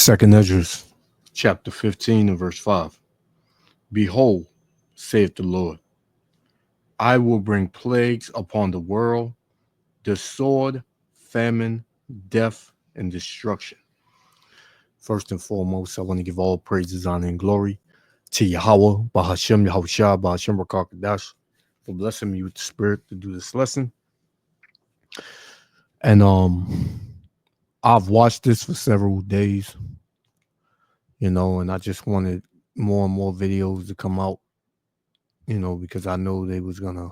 Second Ezra, chapter 15 and verse 5. Behold, saith the Lord, I will bring plagues upon the world, the sword, famine, death, and destruction. First and foremost, I want to give all praises, honor, and glory to Yahweh, Bahashem, Yahushua, Bahashem, Rakakadash, for blessing me with the spirit to do this lesson. And I've watched this for several days, and I just wanted more and more videos to come out, because I know they was gonna,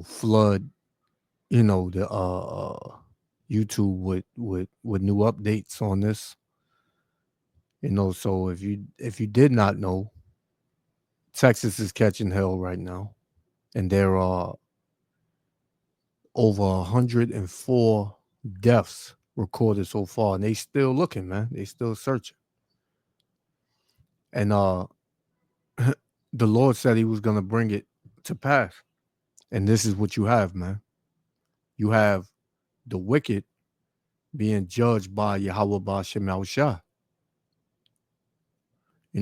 flood, the YouTube with new updates on this. So if you did not know, Texas is catching hell right now, and there are over 104 deaths recorded so far, and they still looking, man. They still searching. And the Lord said He was gonna bring it to pass, and this is what you have, man. You have the wicked being judged by Yahweh Ba'Shem Yahushua.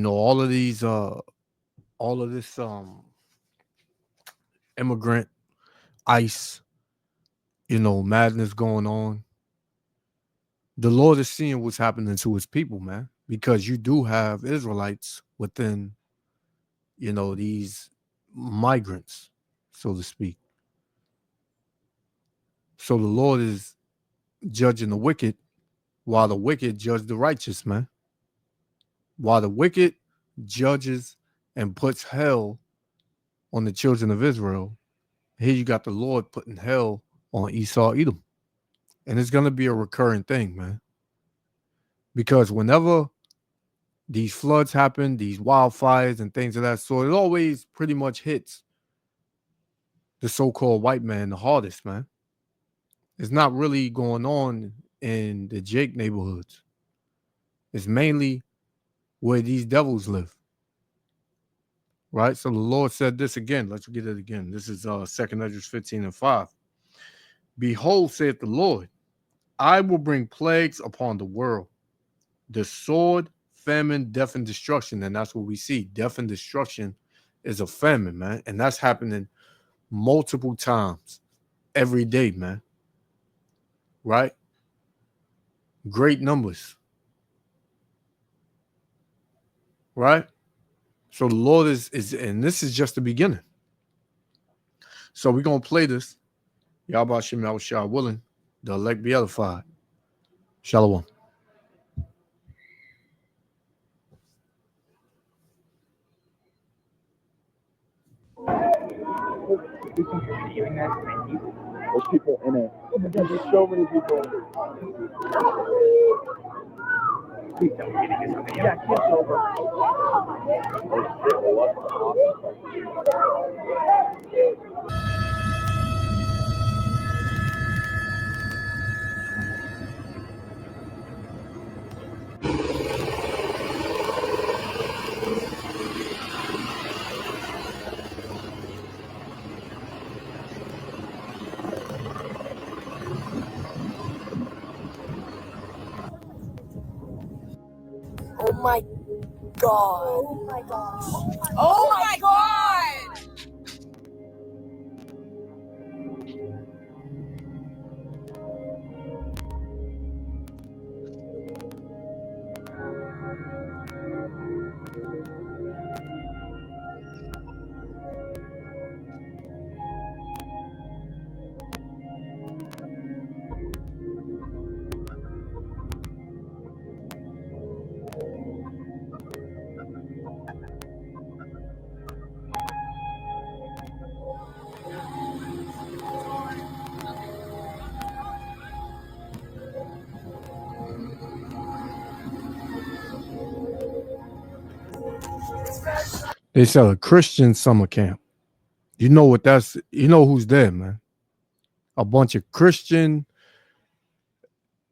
All of these all of this immigrant ICE, madness going on. The Lord is seeing what's happening to his people, man, because you do have Israelites within, these migrants, so to speak. So the Lord is judging the wicked while the wicked judge the righteous, man. While the wicked judges and puts hell on the children of Israel, here you got the Lord putting hell on Esau, Edom. And it's going to be a recurring thing, man. Because whenever these floods happen, these wildfires and things of that sort, it always pretty much hits the so-called white man the hardest, man. It's not really going on in the Jake neighborhoods. It's mainly where these devils live. Right? So the Lord said this again. Let's get it again. This is 2 Ezra 15 and 5. Behold, saith the Lord, I will bring plagues upon the world, the sword, famine, death, and destruction. And that's what we see. Death and destruction is a famine, man. And that's happening multiple times every day, man. Right? Great numbers. Right? So the Lord is and this is just the beginning. So we're going to play this. Yahweh Shem Yahushua willing, the elect be edified. Shalom. There's people in it. There's so many people in it. Yeah, kids over. Oh my God. Oh my gosh. Oh my God. They sell a Christian summer camp. You know what that's, who's there, man. A bunch of Christian,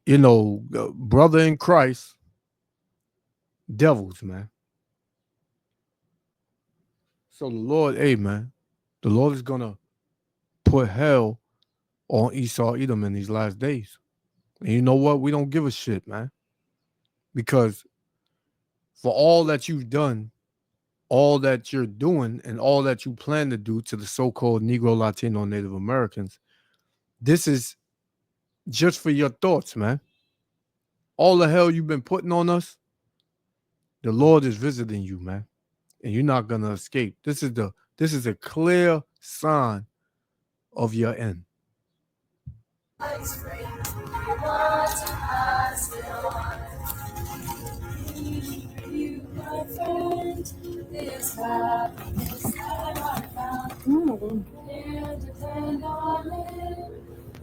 brother in Christ devils, man. So the Lord, man, the Lord is going to put hell on Esau, Edom in these last days. And you know what? We don't give a shit, man. because for all that you've done, all that you're doing, and all that you plan to do to the so-called Negro, Latino, Native Americans, this is just for your thoughts, man. All the hell you've been putting on us, the Lord is visiting you, man, and you're not gonna escape. This is a clear sign of your end.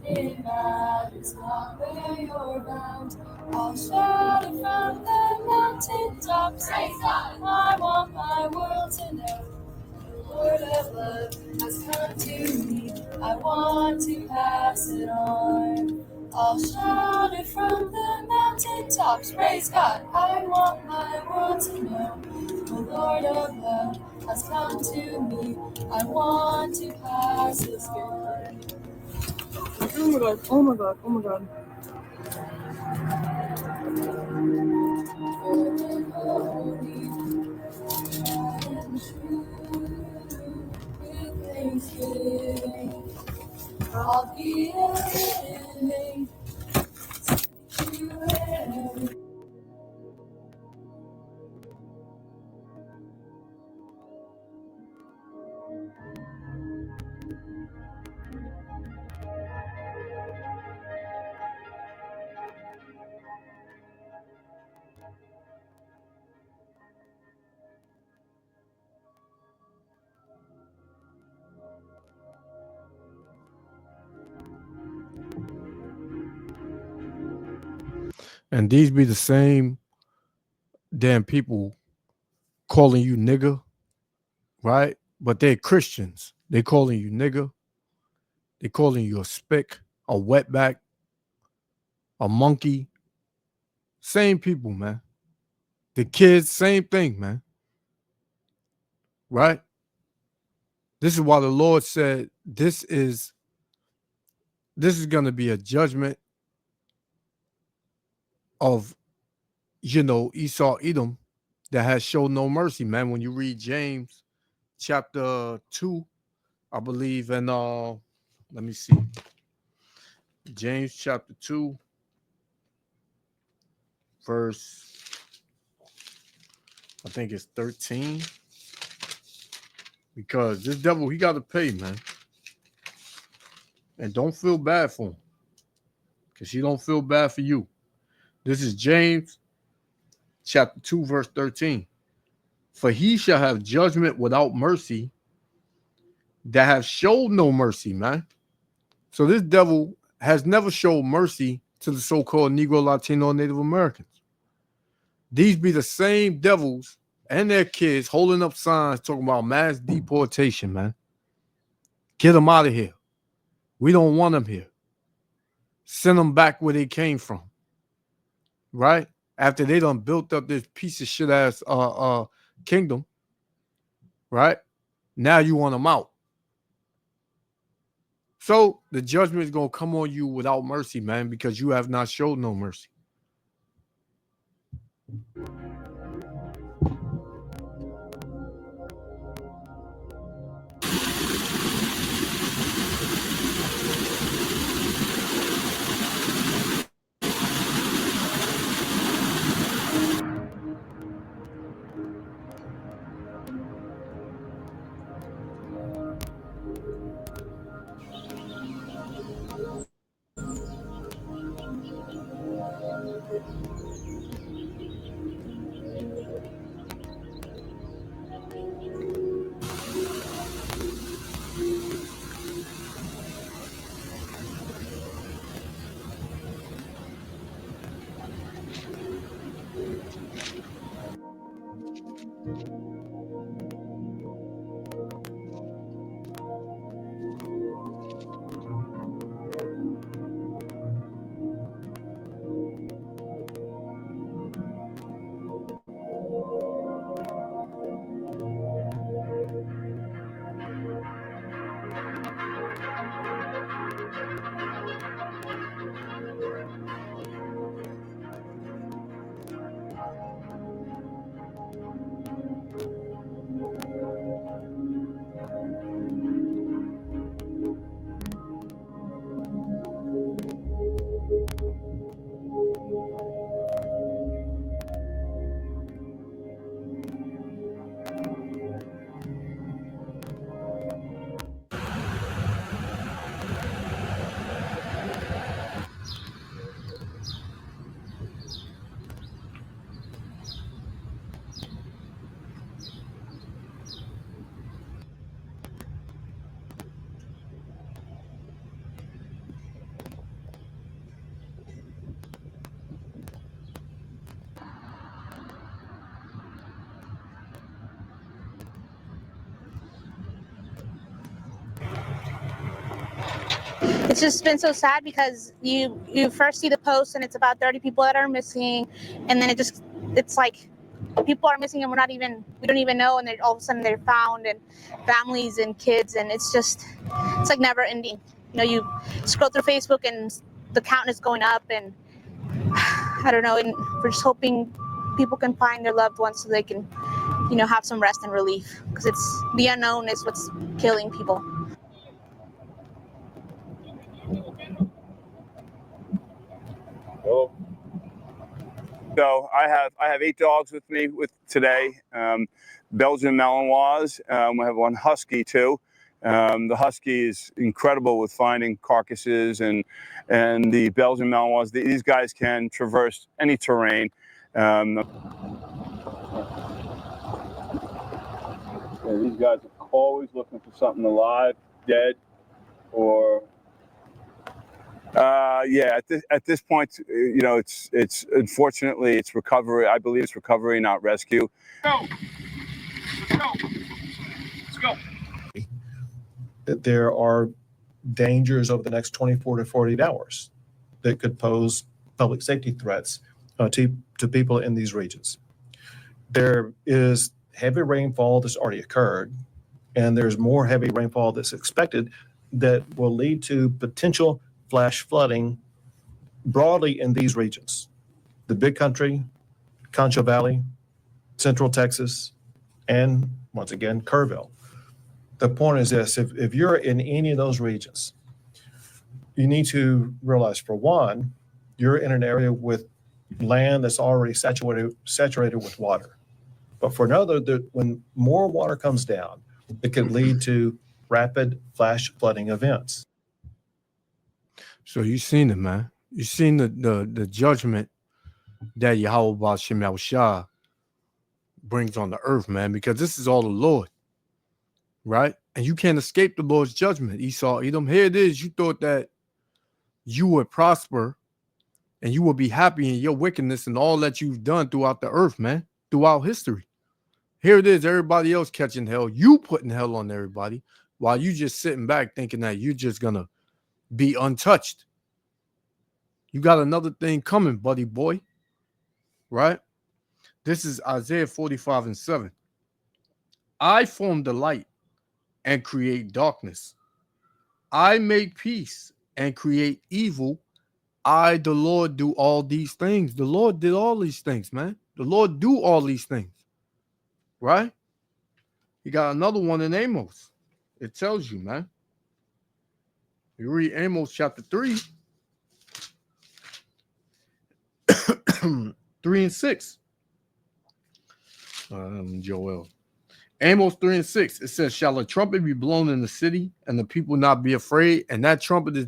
It matters not where you're bound. I'll shout it from the mountain tops. I want my world to know the Lord of love has come to me. I want to pass it on. I'll shout it from the mountain tops. Praise God. I want my world to know the Lord of love has come to me. I want to pass it on. Oh my god, oh my god, oh my god. I'll be living to And these be the same damn people calling you nigger, right? But they're Christians. They calling you nigger. They calling you a spick, a wetback, a monkey. Same people, man. The kids, same thing, man. Right? This is why the Lord said this is going to be a judgment of, Esau, Edom, that has showed no mercy, man. When you read James chapter 2, I believe, and let me see. James chapter 2, verse, I think it's 13. Because this devil, he got to pay, man. And don't feel bad for him, because he don't feel bad for you. This is James chapter 2, verse 13. For he shall have judgment without mercy that have showed no mercy, man. So this devil has never showed mercy to the so-called Negro, Latino, Native Americans. These be the same devils and their kids holding up signs talking about mass deportation, man. Get them out of here. We don't want them here. Send them back where they came from. Right? After they done built up this piece of shit ass kingdom. Right? Now you want them out. So the judgment is going to come on you without mercy, man, because you have not showed no mercy. it's just been so sad because you first see the post and it's about 30 people that are missing, and then it's like people are missing and we don't even know, and then all of a sudden they're found, and families and kids, and it's like never ending. You scroll through Facebook and the count is going up, and I don't know, and we're just hoping people can find their loved ones so they can have some rest and relief, because it's the unknown is what's killing people. So I have 8 dogs with me today. Belgian Malinois. We have one husky too. The husky is incredible with finding carcasses, and the Belgian Malinois. These guys can traverse any terrain. These guys are always looking for something alive, dead, or at this point, it's unfortunately it's recovery. I believe it's recovery, not rescue. Let's go. There are dangers over the next 24 to 48 hours that could pose public safety threats to people in these regions. There is heavy rainfall that's already occurred, and there's more heavy rainfall that's expected that will lead to potential flash flooding broadly in these regions: the Big Country, Concho Valley, Central Texas, and once again, Kerrville. The point is this: if you're in any of those regions, you need to realize, for one, you're in an area with land that's already saturated with water. But for another, when more water comes down, it could lead to rapid flash flooding events. So you seen it, man. You seen the judgment that Yahweh B'Shem Yahushua brings on the earth, man, because this is all the Lord, right? And you can't escape the Lord's judgment. Esau, Edom, here it is. You thought that you would prosper and you will be happy in your wickedness and all that you've done throughout the earth, man, throughout history. Here it is, everybody else catching hell. You putting hell on everybody while you just sitting back thinking that you're just going to be untouched. You got another thing coming, buddy boy, right? This is Isaiah 45:7. I form the light and create darkness. I make peace and create evil. I, the Lord, do all these things. The Lord did all these things, man. The Lord do all these things, right? You got another one in Amos. It tells you, man. You read Amos chapter 3, 3 and 6. Joel. Amos 3 and 6. It says, "Shall a trumpet be blown in the city, and the people not be afraid?" And that trumpet is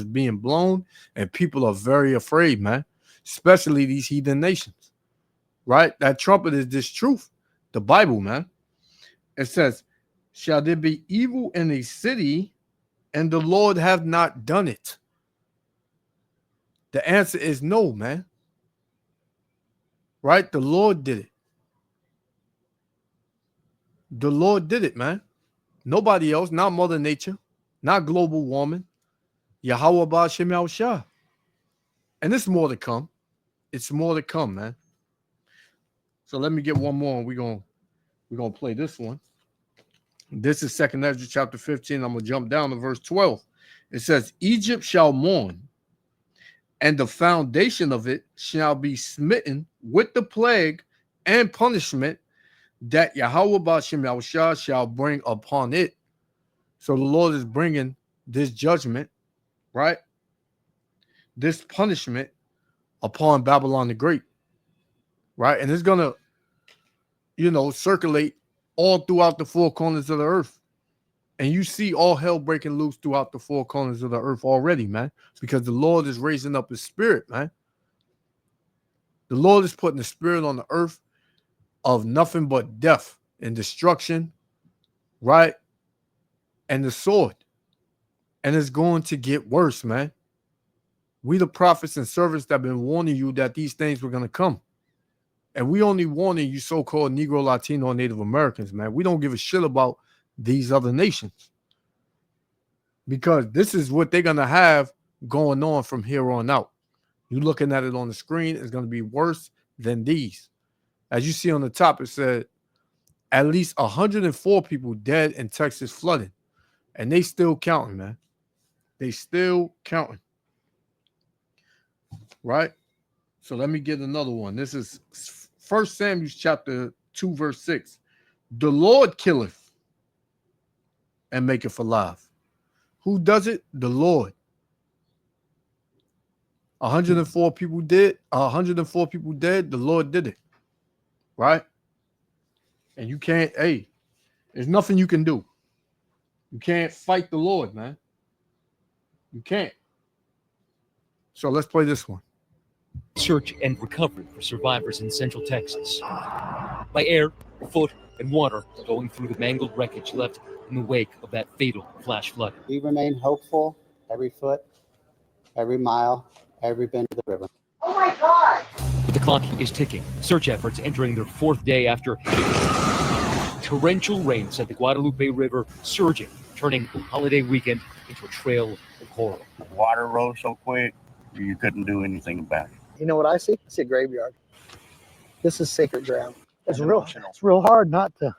being blown, and people are very afraid, man. Especially these heathen nations, right? That trumpet is this truth, the Bible, man. It says, "Shall there be evil in a city, and the Lord have not done it?" The answer is no, man. Right? The Lord did it. The Lord did it, man. Nobody else, not Mother Nature, not global warming. Yahweh B'Shem Yahushua. And there's more to come. It's more to come, man. So let me get one more, and we're gonna play this one. This is 2nd Ezra chapter 15. I'm gonna jump down to verse 12. It says, "Egypt shall mourn, and the foundation of it shall be smitten with the plague and punishment that Yahweh B'Shem Yahushua shall bring upon it." So the Lord is bringing this judgment, right? This punishment upon Babylon the Great, right? And it's going to, circulate all throughout the four corners of the earth. And you see all hell breaking loose throughout the four corners of the earth already, man, because the Lord is raising up his spirit, man. The Lord is putting the spirit on the earth of nothing but death and destruction, right? And the sword. And it's going to get worse, man. We, the prophets and servants, that have been warning you that these things were going to come. And we only warning you so-called Negro, Latino, and Native Americans, man. We don't give a shit about these other nations. because this is what they're going to have going on from here on out. You looking at it on the screen, it's going to be worse than these. As you see on the top, it said at least 104 people dead in Texas flooding. And they still counting, man. They still counting. Right? So let me get another one. This is 1 Samuel chapter 2, verse 6. The Lord killeth and maketh alive. Who does it? The Lord. 104 people dead. 104 people dead. The Lord did it. Right? And you can't, there's nothing you can do. You can't fight the Lord, man. You can't. So let's play this one. Search and recovery for survivors in Central Texas. By air, foot, and water going through the mangled wreckage left in the wake of that fatal flash flood. We remain hopeful every foot, every mile, every bend of the river. Oh my God! But the clock is ticking. Search efforts entering their fourth day after torrential rain sent the Guadalupe River surging, turning holiday weekend into a trail of horror. The water rose so quick, you couldn't do anything about it. You know what I see? I see a graveyard. This is sacred ground. It's Emotional. It's real hard not to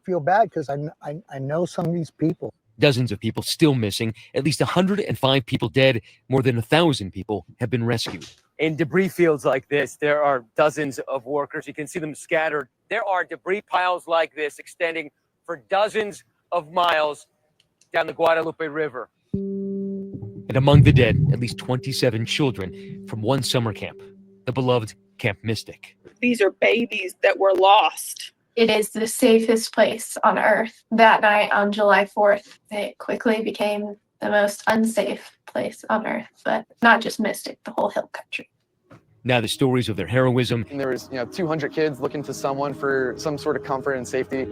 feel bad because I know some of these people. Dozens of people still missing, at least 105 people dead, more than 1,000 people have been rescued. In debris fields like this, there are dozens of workers. You can see them scattered. There are debris piles like this extending for dozens of miles down the Guadalupe River. And among the dead, at least 27 children from one summer camp, the beloved Camp Mystic. These are babies that were lost. It is the safest place on earth. That night on July 4th, it quickly became the most unsafe place on earth, but not just Mystic, the whole hill country. Now the stories of their heroism and there was 200 kids looking to someone for some sort of comfort and safety.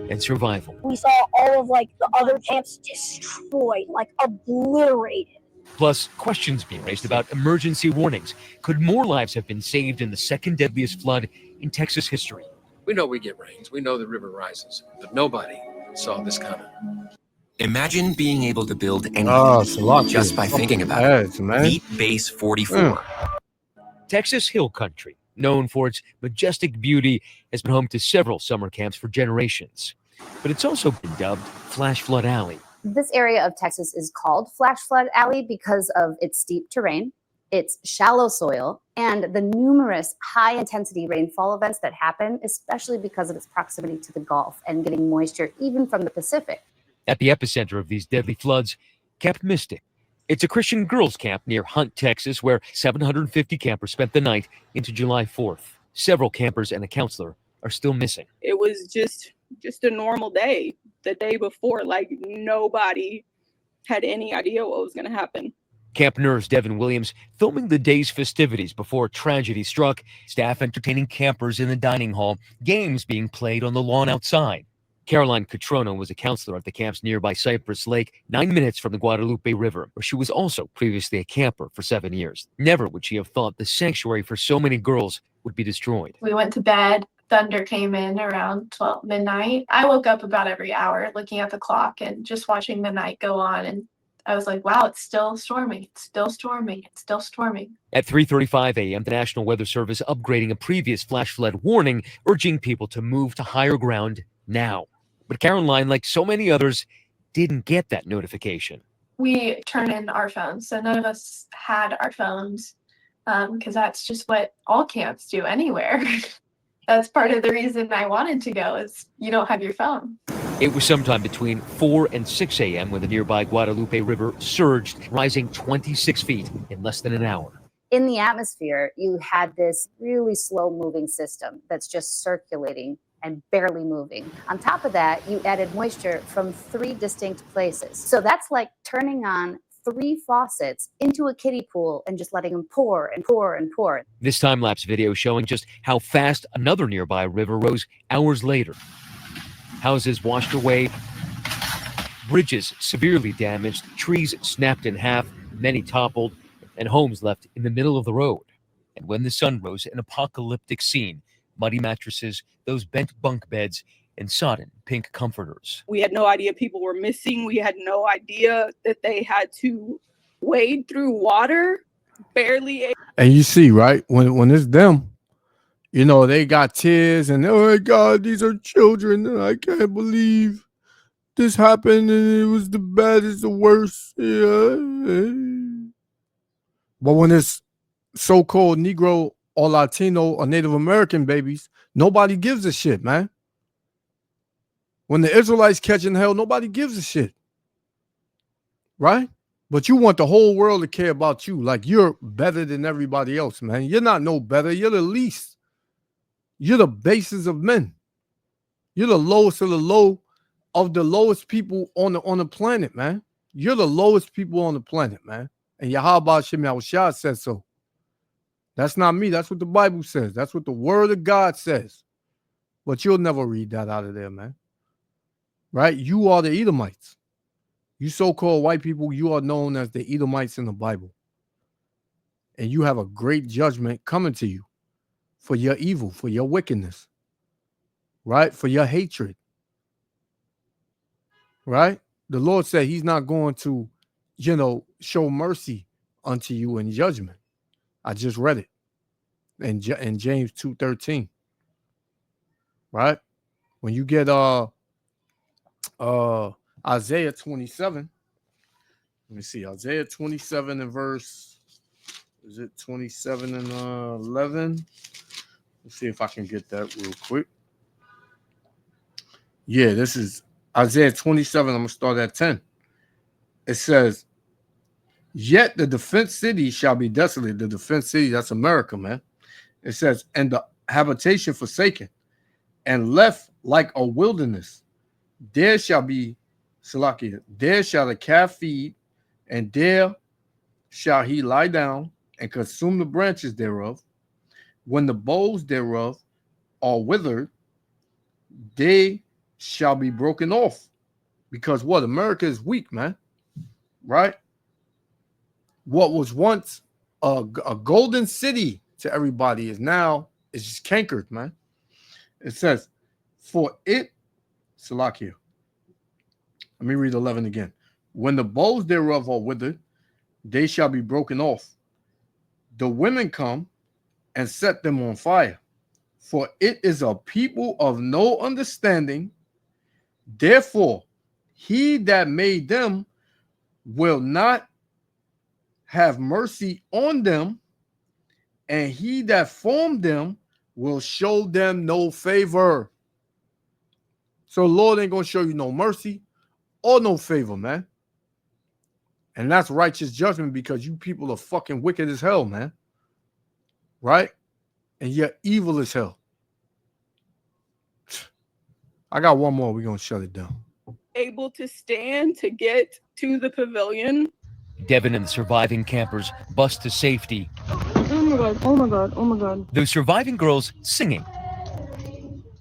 And survival. We saw all of the other camps destroyed, obliterated. Plus, questions being raised about emergency warnings. Could more lives have been saved in the second deadliest flood in Texas history? We know we get rains. We know the river rises, but nobody saw this coming. Imagine being able to build anything just by thinking about it. Meet Base 44. Texas Hill Country, known for its majestic beauty, has been home to several summer camps for generations. But it's also been dubbed Flash Flood Alley. This area of Texas is called Flash Flood Alley because of its steep terrain, its shallow soil, and the numerous high-intensity rainfall events that happen, especially because of its proximity to the Gulf and getting moisture even from the Pacific. At the epicenter of these deadly floods, Camp Mystic. It's a Christian girls' camp near Hunt, Texas, where 750 campers spent the night into July 4th. Several campers and a counselor are still missing. It was just a normal day. The day before, nobody had any idea what was going to happen. Camp nurse Devin Williams filming the day's festivities before tragedy struck, staff entertaining campers in the dining hall, games being played on the lawn outside. Caroline Catrono was a counselor at the camp's nearby Cypress Lake, 9 minutes from the Guadalupe River, where she was also previously a camper for 7 years. Never would she have thought the sanctuary for so many girls would be destroyed. We went to bed. Thunder came in around 12 midnight. I woke up about every hour looking at the clock and just watching the night go on. And I was like, wow, it's still storming. It's still storming. It's still storming. At 3:35 a.m., the National Weather Service upgrading a previous flash flood warning, urging people to move to higher ground now. But Caroline, like so many others, didn't get that notification. We turn in our phones. So none of us had our phones because that's just what all camps do anywhere. That's part of the reason I wanted to go is you don't have your phone. It was sometime between 4 and 6 a.m. when the nearby Guadalupe River surged, rising 26 feet in less than an hour. In the atmosphere, you had this really slow-moving system that's just circulating and barely moving. On top of that, you added moisture from 3 distinct places. So that's like turning on 3 faucets into a kiddie pool and just letting them pour and pour and pour. This time-lapse video showing just how fast another nearby river rose hours later. Houses washed away, bridges severely damaged, trees snapped in half, many toppled, and homes left in the middle of the road. And when the sun rose, an apocalyptic scene, muddy mattresses, those bent bunk beds, and Sodden pink comforters. We had no idea people were missing. We had no idea that they had to wade through water, barely. And you see, right, when it's them, you know, they got tears and, oh my God, these are children, and I can't believe this happened, and it was the baddest, the worst. Yeah. But when it's so-called Negro or Latino or Native American babies, nobody gives a shit, man. When the Israelites catching hell, nobody gives a shit. Right? But you want the whole world to care about you like you're better than everybody else, man. You're not no better. You're the least. You're the basis of men. You're the lowest of the low of the lowest people on the planet, man. You're the lowest people on the planet, man. And Yahweh Shem Yahushua says so. That's not me. That's what the Bible says. That's what the word of God says. But you'll never read that out of there, man. Right? You are the Edomites. You so-called white people, you are known as the Edomites in the Bible. And you have a great judgment coming to you for your evil, for your wickedness, right? For your hatred, right? The Lord said he's not going to, you know, show mercy unto you in judgment. I just read it in James 2:13, right? When you get Isaiah 27, let me see, Isaiah 27 and verse, is it 27 and 11? Let's see if I can get that real quick. Yeah, this is Isaiah 27. I'm going to start at 10. It says, yet the defense city shall be desolate. The defense city, that's America, man. It says, and the habitation forsaken and left like a wilderness. There shall be, Salakia, there shall the calf feed, and there shall he lie down and consume the branches thereof. When the boughs thereof are withered, they shall be broken off. Because what? America is weak, man. Right? What was once a golden city to everybody is now, it's just cankered, man. It says, for it, Salakia. Let me read 11 again. When the boughs thereof are withered, they shall be broken off. The women come and set them on fire. For it is a people of no understanding. Therefore, he that made them will not have mercy on them, and he that formed them will show them no favor. So the Lord ain't going to show you no mercy or no favor, man. And that's righteous judgment because you people are fucking wicked as hell, man. Right? And you're evil as hell. I got one more. We're going to shut it down. Able to stand to get to the pavilion. Devin and the surviving campers bust to safety. Oh my God, oh my God, oh my God. The surviving girls singing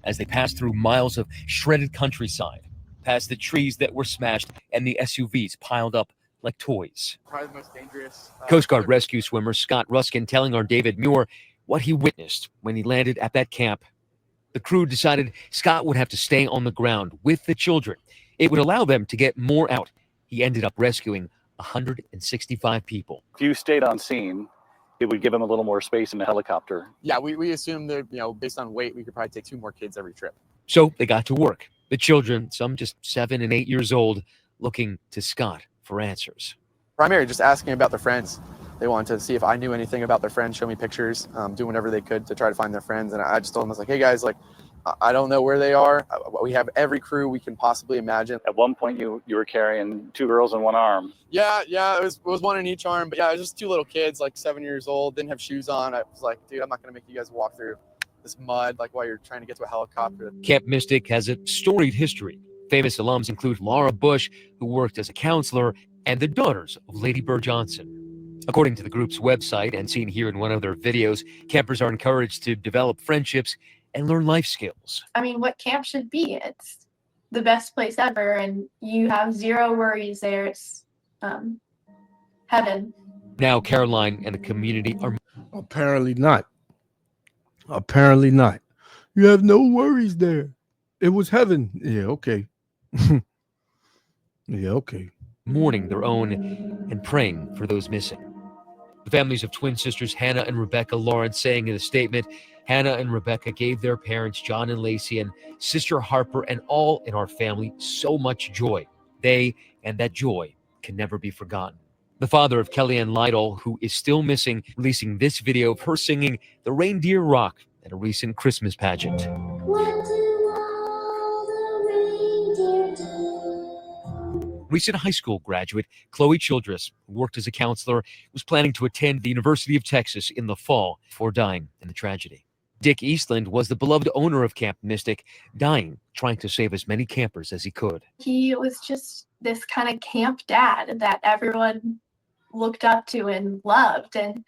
as they pass through miles of shredded countryside, past the trees that were smashed and the SUVs piled up like toys. Probably the most dangerous. Coast Guard rescue swimmer Scott Ruskin telling our David Muir what he witnessed when he landed at that camp. The crew decided Scott would have to stay on the ground with the children. It would allow them to get more out. He ended up rescuing 165 people. If you stayed on scene, it would give them a little more space in the helicopter. Yeah, we assumed that, based on weight, we could probably take 2 more kids every trip. So they got to work. The children, some just 7 and 8 years old, looking to Scott for answers. Primarily just asking about their friends. They wanted to see if I knew anything about their friends, show me pictures, do whatever they could to try to find their friends. And I just told them, I was like, hey guys, like, I don't know where they are. We have every crew we can possibly imagine. At one point, you were carrying 2 girls in one arm. Yeah, it was one in each arm. But yeah, it was just 2 little kids, like 7 years old, didn't have shoes on. I was like, dude, I'm not going to make you guys walk through this mud, like while you're trying to get to a helicopter. Camp Mystic has a storied history. Famous alums include Laura Bush, who worked as a counselor, and the daughters of Lady Bird Johnson. According to the group's website and seen here in one of their videos, campers are encouraged to develop friendships and learn life skills. I mean, what camp should be? It's the best place ever, and you have 0 worries there. It's heaven. Now Caroline and the community are... Apparently not. Apparently not. You have no worries there. It was heaven. Yeah, okay. Yeah, okay. Mourning their own and praying for those missing. The families of twin sisters Hannah and Rebecca Lawrence saying in a statement, Hannah and Rebecca gave their parents, John and Lacey, and sister Harper, and all in our family so much joy. They and that joy can never be forgotten. The father of Kellyanne Lytle, who is still missing, releasing this video of her singing The Reindeer Rock at a recent Christmas pageant. Recent high school graduate Chloe Childress, who worked as a counselor, was planning to attend the University of Texas in the fall before dying in the tragedy. Dick Eastland was the beloved owner of Camp Mystic, dying trying to save as many campers as he could. He was just this kind of camp dad that everyone looked up to and loved and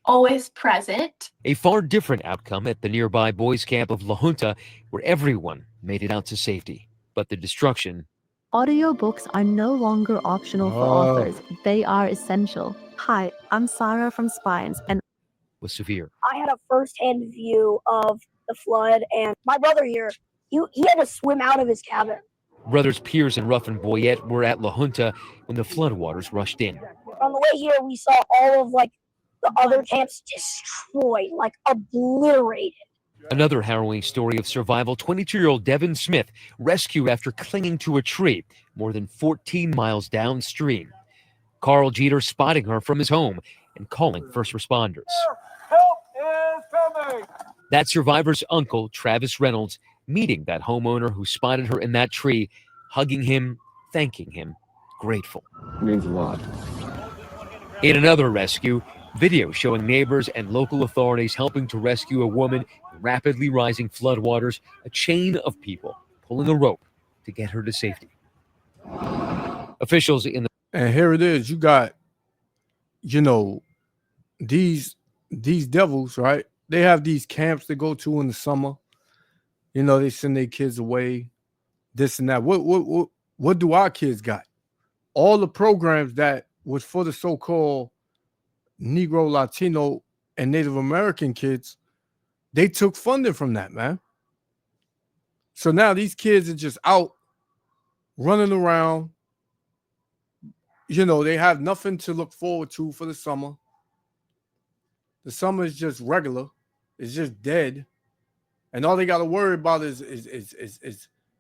always present. A far different outcome at the nearby boys' camp of La Junta, where everyone made it out to safety. But the destruction. Audiobooks are no longer optional for authors. They are essential. Hi, I'm Sarah from Spines, and was severe. I had a first-hand view of the flood, and my brother here, he had to swim out of his cabin. Brothers Pierce and Ruff and Boyette were at La Junta when the floodwaters rushed in. On the way here, we saw all of the other camps destroyed, obliterated. Another harrowing story of survival, 22-year-old Devin Smith rescued after clinging to a tree more than 14 miles downstream. Carl Jeter spotting her from his home and calling first responders. Help is coming! That survivor's uncle, Travis Reynolds, meeting that homeowner who spotted her in that tree, hugging him, thanking him, grateful. It means a lot. In another rescue, video showing neighbors and local authorities helping to rescue a woman in rapidly rising floodwaters, a chain of people pulling a rope to get her to safety. Officials in the... And here it is. You got, these devils, right? They have these camps they go to in the summer. They send their kids away, this and that. What do our kids got? All the programs that was for the so-called Negro, Latino, and Native American kids, they took funding from that, man. So now these kids are just out running around. They have nothing to look forward to for the summer. The summer is just regular. It's just dead. And all they got to worry about is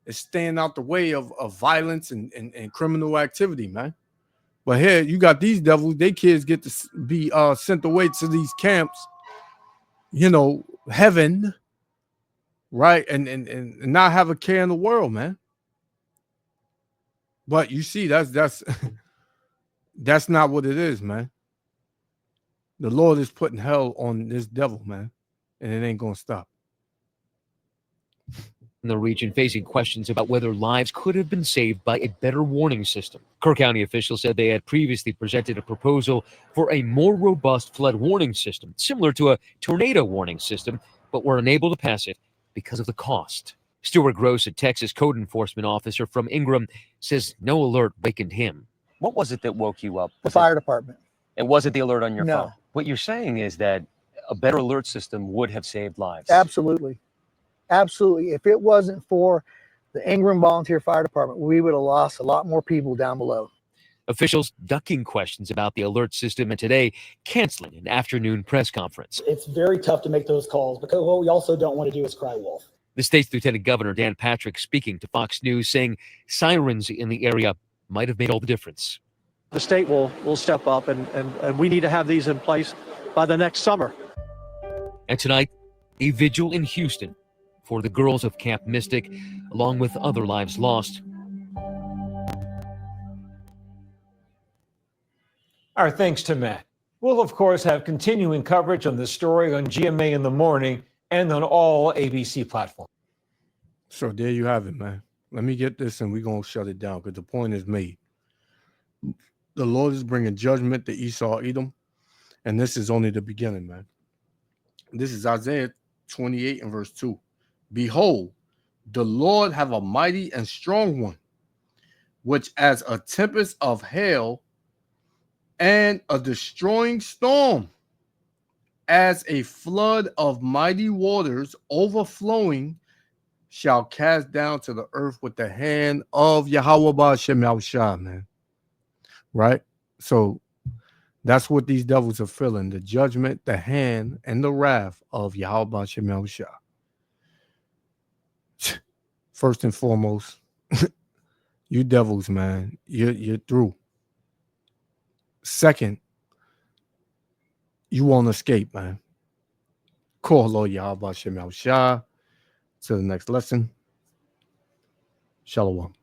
staying out the way of violence and criminal activity, man. But here you got these devils. They kids get to be sent away to these camps, heaven, right? And not have a care in the world, man. But you see, that's that's not what it is, man. The Lord is putting hell on this devil, man, and it ain't gonna stop. In the region facing questions about whether lives could have been saved by a better warning system. Kerr County officials said they had previously presented a proposal for a more robust flood warning system, similar to a tornado warning system, but were unable to pass it because of the cost. Stuart Gross, a Texas code enforcement officer from Ingram, says no alert wakened him. What was it that woke you up? The fire department. It wasn't the alert on your No. phone. What you're saying is that a better alert system would have saved lives. Absolutely. Absolutely. If it wasn't for the Ingram Volunteer Fire Department, we would have lost a lot more people down below. Officials ducking questions about the alert system and today canceling an afternoon press conference. It's very tough to make those calls because what we also don't want to do is cry wolf. The state's Lieutenant Governor Dan Patrick speaking to Fox News saying sirens in the area might have made all the difference. The state will step up and we need to have these in place by the next summer. And tonight, a vigil in Houston for the girls of Camp Mystic, along with other lives lost. Our thanks to Matt. We'll, of course, have continuing coverage on this story on GMA in the morning and on all ABC platforms. So there you have it, man. Let me get this and we're going to shut it down because the point is made. The Lord is bringing judgment to Esau, Edom, and this is only the beginning, man. This is Isaiah 28 and verse 2. Behold, the Lord have a mighty and strong one, which as a tempest of hail and a destroying storm, as a flood of mighty waters overflowing shall cast down to the earth with the hand of Yahweh Ba'ashem Yahushua, man. Right? So that's what these devils are feeling. The judgment, the hand, and the wrath of Yahweh Ba'ashem Yahushua. First and foremost, you devils, man, you're through. Second, you won't escape, man. Call Lord Yahweh Ba'ashem Yahushua. To the next lesson. Shalom.